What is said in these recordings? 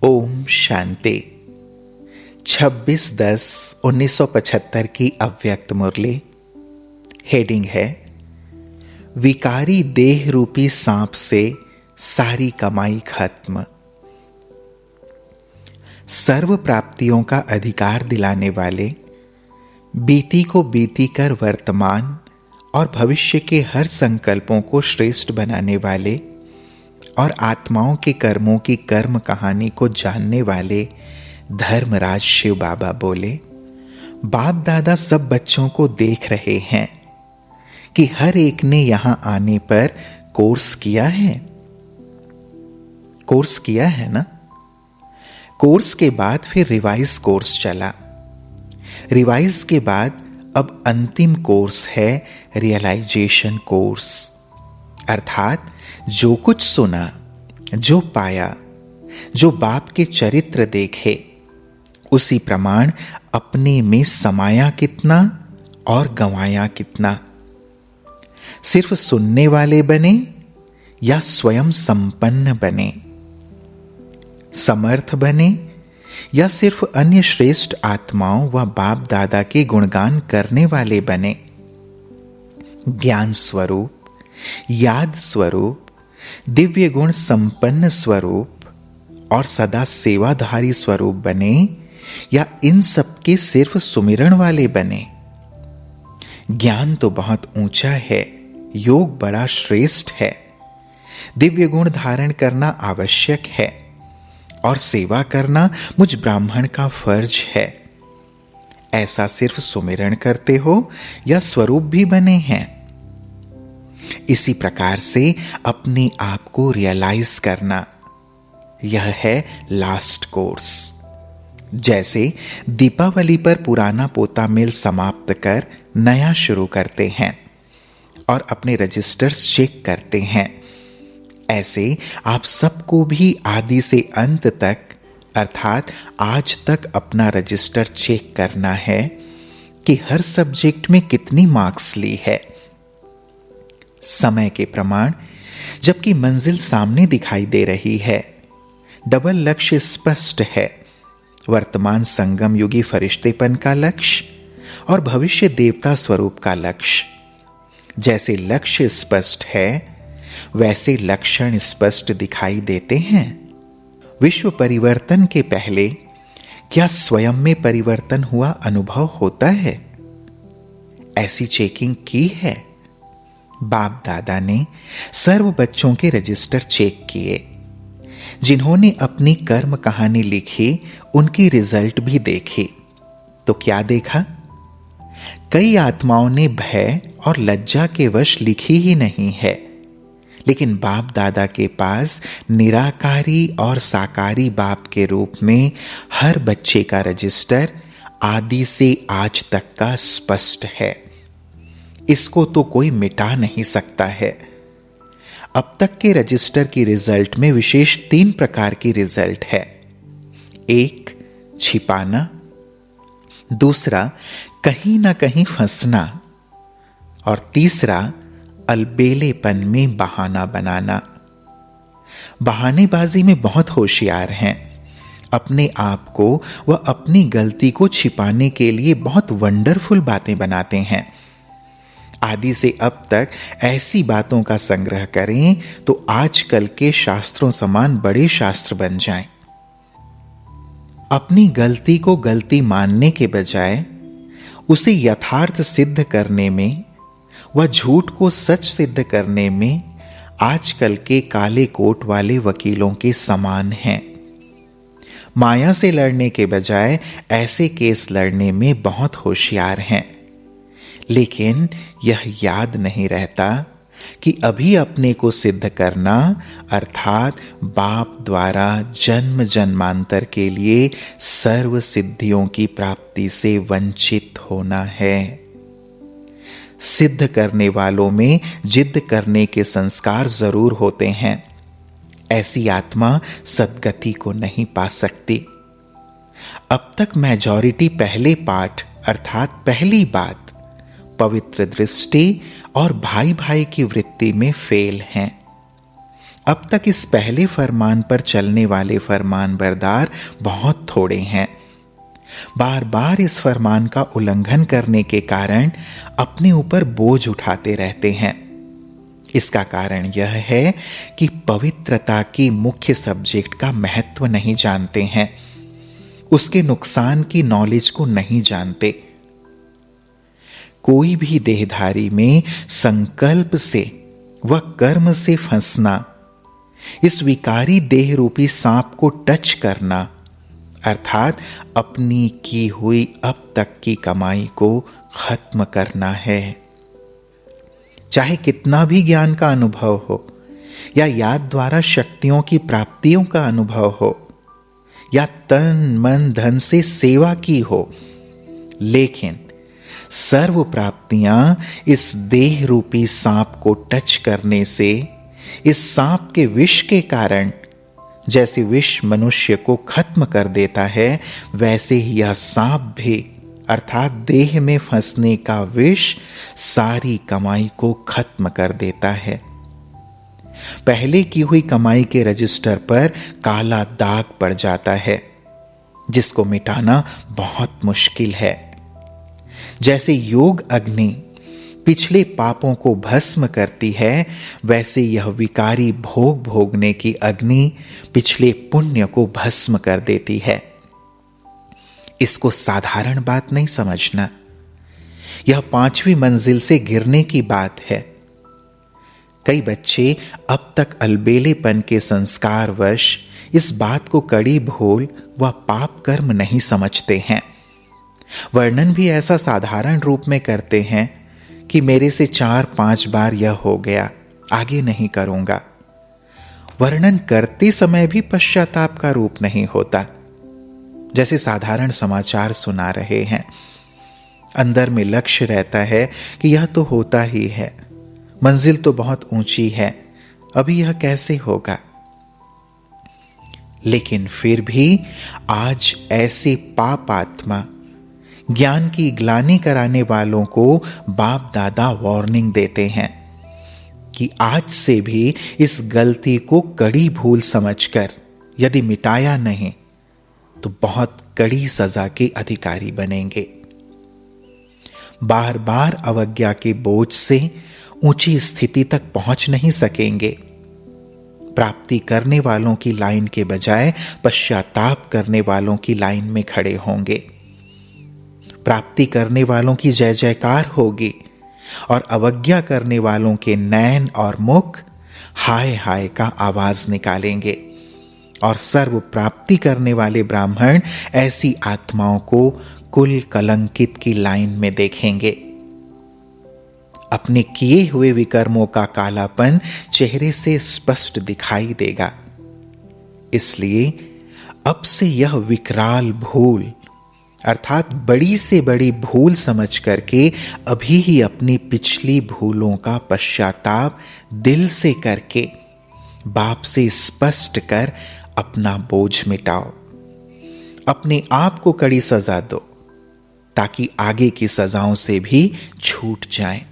ओम शांति। 26/10/1975 की अव्यक्त मुरली। हेडिंग है विकारी देह रूपी सांप से सारी कमाई खत्म। सर्व प्राप्तियों का अधिकार दिलाने वाले, बीती को बीती कर वर्तमान और भविष्य के हर संकल्पों को श्रेष्ठ बनाने वाले और आत्माओं के कर्मों की कर्म कहानी को जानने वाले धर्मराज शिव बाबा बोले, बाप दादा सब बच्चों को देख रहे हैं कि हर एक ने यहां आने पर कोर्स किया है ना। कोर्स के बाद फिर रिवाइज कोर्स चला। रिवाइज के बाद अब अंतिम कोर्स है रियलाइजेशन कोर्स, अर्थात जो कुछ सुना, जो पाया, जो बाप के चरित्र देखे, उसी प्रमाण अपने में समाया कितना और गंवाया कितना। सिर्फ सुनने वाले बने या स्वयं संपन्न बने, समर्थ बने या सिर्फ अन्य श्रेष्ठ आत्माओं व बाप दादा के गुणगान करने वाले बने। ज्ञान स्वरूप, याद स्वरूप, दिव्य गुण संपन्न स्वरूप और सदा सेवाधारी स्वरूप बने या इन सबके सिर्फ सुमिरण वाले बने। ज्ञान तो बहुत ऊंचा है, योग बड़ा श्रेष्ठ है, दिव्य गुण धारण करना आवश्यक है और सेवा करना मुझ ब्राह्मण का फर्ज है। ऐसा सिर्फ सुमिरण करते हो या स्वरूप भी बने हैं। इसी प्रकार से अपने आप को रियलाइज करना, यह है लास्ट कोर्स। जैसे दीपावली पर पुराना पोता मेल समाप्त कर नया शुरू करते हैं और अपने रजिस्टर्स चेक करते हैं, ऐसे आप सबको भी आदि से अंत तक अर्थात आज तक अपना रजिस्टर चेक करना है कि हर सब्जेक्ट में कितनी मार्क्स ली है। समय के प्रमाण, जबकि मंजिल सामने दिखाई दे रही है, डबल लक्ष्य स्पष्ट है, वर्तमान संगम युगी फरिश्तेपन का लक्ष्य और भविष्य देवता स्वरूप का लक्ष्य। जैसे लक्ष्य स्पष्ट है वैसे लक्षण स्पष्ट दिखाई देते हैं। विश्व परिवर्तन के पहले क्या स्वयं में परिवर्तन हुआ अनुभव होता है? ऐसी चेकिंग की है। बाप दादा ने सर्व बच्चों के रजिस्टर चेक किए। जिन्होंने अपनी कर्म कहानी लिखी उनकी रिजल्ट भी देखी। तो क्या देखा? कई आत्माओं ने भय और लज्जा के वश लिखी ही नहीं है, लेकिन बाप दादा के पास निराकारी और साकारी बाप के रूप में हर बच्चे का रजिस्टर आदि से आज तक का स्पष्ट है। इसको तो कोई मिटा नहीं सकता है। अब तक के रजिस्टर की रिजल्ट में विशेष 3 प्रकार की रिजल्ट है। 1, छिपाना, दूसरा कहीं ना कहीं फंसना और तीसरा अलबेलेपन में बहाना बनाना। बहानेबाजी में बहुत होशियार हैं। अपने आप को व अपनी गलती को छिपाने के लिए बहुत वंडरफुल बातें बनाते हैं। आदि से अब तक ऐसी बातों का संग्रह करें तो आजकल के शास्त्रों समान बड़े शास्त्र बन जाएं। अपनी गलती को गलती मानने के बजाय उसे यथार्थ सिद्ध करने में व झूठ को सच सिद्ध करने में आजकल के काले कोट वाले वकीलों के समान हैं। माया से लड़ने के बजाय ऐसे केस लड़ने में बहुत होशियार हैं, लेकिन यह याद नहीं रहता कि अभी अपने को सिद्ध करना अर्थात बाप द्वारा जन्म जन्मांतर के लिए सर्व सिद्धियों की प्राप्ति से वंचित होना है। सिद्ध करने वालों में जिद करने के संस्कार जरूर होते हैं। ऐसी आत्मा सद्गति को नहीं पा सकती। अब तक मेजॉरिटी पहले पाठ अर्थात पहली बात पवित्र दृष्टि और भाई भाई की वृत्ति में फेल हैं। अब तक इस पहले फरमान पर चलने वाले फरमानबरदार बहुत थोड़े हैं। बार बार इस फरमान का उल्लंघन करने के कारण अपने ऊपर बोझ उठाते रहते हैं। इसका कारण यह है कि पवित्रता की मुख्य सब्जेक्ट का महत्व नहीं जानते हैं, उसके नुकसान की नॉलेज को नहीं जानते। कोई भी देहधारी में संकल्प से व कर्म से फंसना, इस विकारी देह रूपी सांप को टच करना, अर्थात अपनी की हुई अब तक की कमाई को खत्म करना है। चाहे कितना भी ज्ञान का अनुभव हो, या याद द्वारा शक्तियों की प्राप्तियों का अनुभव हो, या तन मन धन से सेवा की हो, लेकिन सर्व प्राप्तियां इस देह रूपी सांप को टच करने से, इस सांप के विष के कारण, जैसे विष मनुष्य को खत्म कर देता है, वैसे ही यह सांप भी, अर्थात देह में फंसने का विष, सारी कमाई को खत्म कर देता है। पहले की हुई कमाई के रजिस्टर पर काला दाग पड़ जाता है, जिसको मिटाना बहुत मुश्किल है। जैसे योग अग्नि पिछले पापों को भस्म करती है, वैसे यह विकारी भोग भोगने की अग्नि पिछले पुण्य को भस्म कर देती है। इसको साधारण बात नहीं समझना, यह 5वीं मंजिल से गिरने की बात है। कई बच्चे अब तक अलबेलेपन के संस्कारवश इस बात को कड़ी भूल व पाप कर्म नहीं समझते हैं। वर्णन भी ऐसा साधारण रूप में करते हैं कि मेरे से 4-5 बार यह हो गया, आगे नहीं करूंगा। वर्णन करते समय भी पश्चाताप का रूप नहीं होता, जैसे साधारण समाचार सुना रहे हैं। अंदर में लक्ष्य रहता है कि यह तो होता ही है, मंजिल तो बहुत ऊंची है, अभी यह कैसे होगा। लेकिन फिर भी आज ऐसे पाप आत्मा ज्ञान की ग्लानि कराने वालों को बाप दादा वार्निंग देते हैं कि आज से भी इस गलती को कड़ी भूल समझकर यदि मिटाया नहीं तो बहुत कड़ी सजा के अधिकारी बनेंगे। बार बार अवज्ञा के बोझ से ऊंची स्थिति तक पहुंच नहीं सकेंगे। प्राप्ति करने वालों की लाइन के बजाय पश्चाताप करने वालों की लाइन में खड़े होंगे। प्राप्ति करने वालों की जय जयकार होगी और अवज्ञा करने वालों के नैन और मुख हाय हाय का आवाज निकालेंगे, और सर्व प्राप्ति करने वाले ब्राह्मण ऐसी आत्माओं को कुल कलंकित की लाइन में देखेंगे। अपने किए हुए विकर्मों का कालापन चेहरे से स्पष्ट दिखाई देगा। इसलिए अब से यह विकराल भूल, अर्थात बड़ी से बड़ी भूल समझ करके अभी ही अपनी पिछली भूलों का पश्चाताप दिल से करके बाप से स्पष्ट कर अपना बोझ मिटाओ। अपने आप को कड़ी सजा दो ताकि आगे की सजाओं से भी छूट जाएं।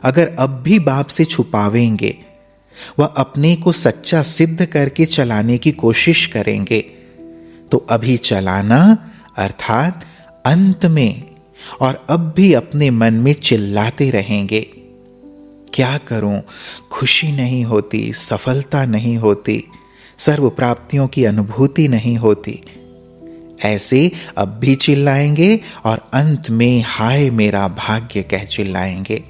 अगर अब भी बाप से छुपावेंगे व अपने को सच्चा सिद्ध करके चलाने की कोशिश करेंगे तो अभी चलाना, अर्थात अंत में और अब भी अपने मन में चिल्लाते रहेंगे, क्या करूं, खुशी नहीं होती, सफलता नहीं होती, सर्व प्राप्तियों की अनुभूति नहीं होती। ऐसे अब भी चिल्लाएंगे और अंत में हाय मेरा भाग्य कह चिल्लाएंगे।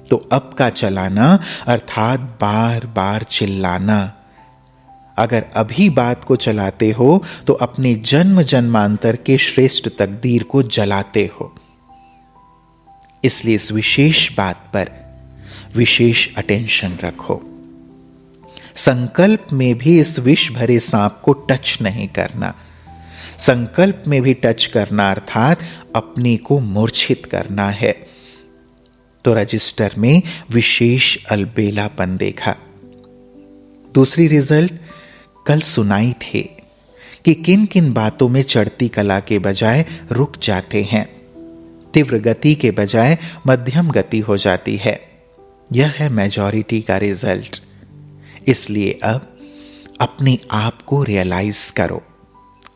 तो अब का चलाना अर्थात बार बार चिल्लाना। अगर अभी बात को चलाते हो तो अपने जन्म जन्मांतर के श्रेष्ठ तकदीर को जलाते हो। इसलिए इस विशेष बात पर विशेष अटेंशन रखो। संकल्प में भी इस विष भरे सांप को टच नहीं करना। संकल्प में भी टच करना अर्थात अपने को मूर्छित करना है। तो रजिस्टर में विशेष अलबेलापन देखा। दूसरी रिजल्ट कल सुनाई थी कि किन किन बातों में चढ़ती कला के बजाय रुक जाते हैं, तीव्र गति के बजाय मध्यम गति हो जाती है। यह है मेजॉरिटी का रिजल्ट। इसलिए अब अपने आप को रियलाइज करो,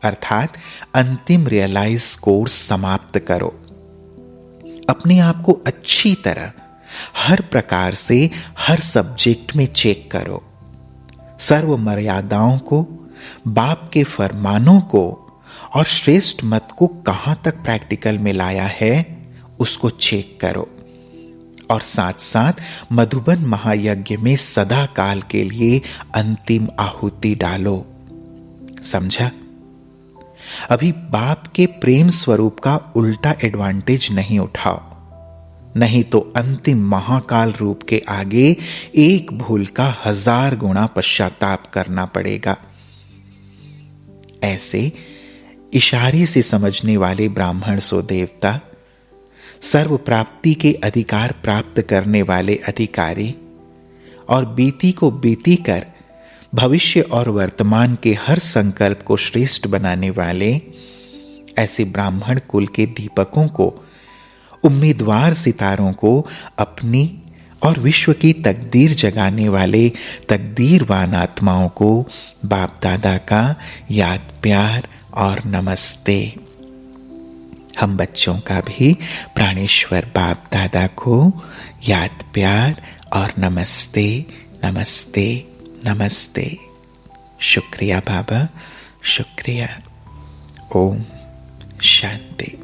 अर्थात अंतिम रियलाइज कोर्स समाप्त करो। अपने आप को अच्छी तरह हर प्रकार से हर सब्जेक्ट में चेक करो। सर्व मर्यादाओं को, बाप के फरमानों को और श्रेष्ठ मत को कहां तक प्रैक्टिकल में लाया है उसको चेक करो। और साथ साथ मधुबन महायज्ञ में सदा काल के लिए अंतिम आहुति डालो। समझा? अभी बाप के प्रेम स्वरूप का उल्टा एडवांटेज नहीं उठाओ, नहीं तो अंतिम महाकाल रूप के आगे एक भूल का 1000 गुना पश्चाताप करना पड़ेगा। ऐसे इशारे से समझने वाले ब्राह्मण सो देवता, सर्व प्राप्ति के अधिकार प्राप्त करने वाले अधिकारी और बीती को बीती कर भविष्य और वर्तमान के हर संकल्प को श्रेष्ठ बनाने वाले ऐसे ब्राह्मण कुल के दीपकों को, उम्मीदवार सितारों को, अपनी और विश्व की तकदीर जगाने वाले तकदीरवान आत्माओं को बाप दादा का याद प्यार और नमस्ते। हम बच्चों का भी प्राणेश्वर बाप दादा को याद प्यार और नमस्ते नमस्ते नमस्ते। शुक्रिया बाबा, शुक्रिया। ओम शांति।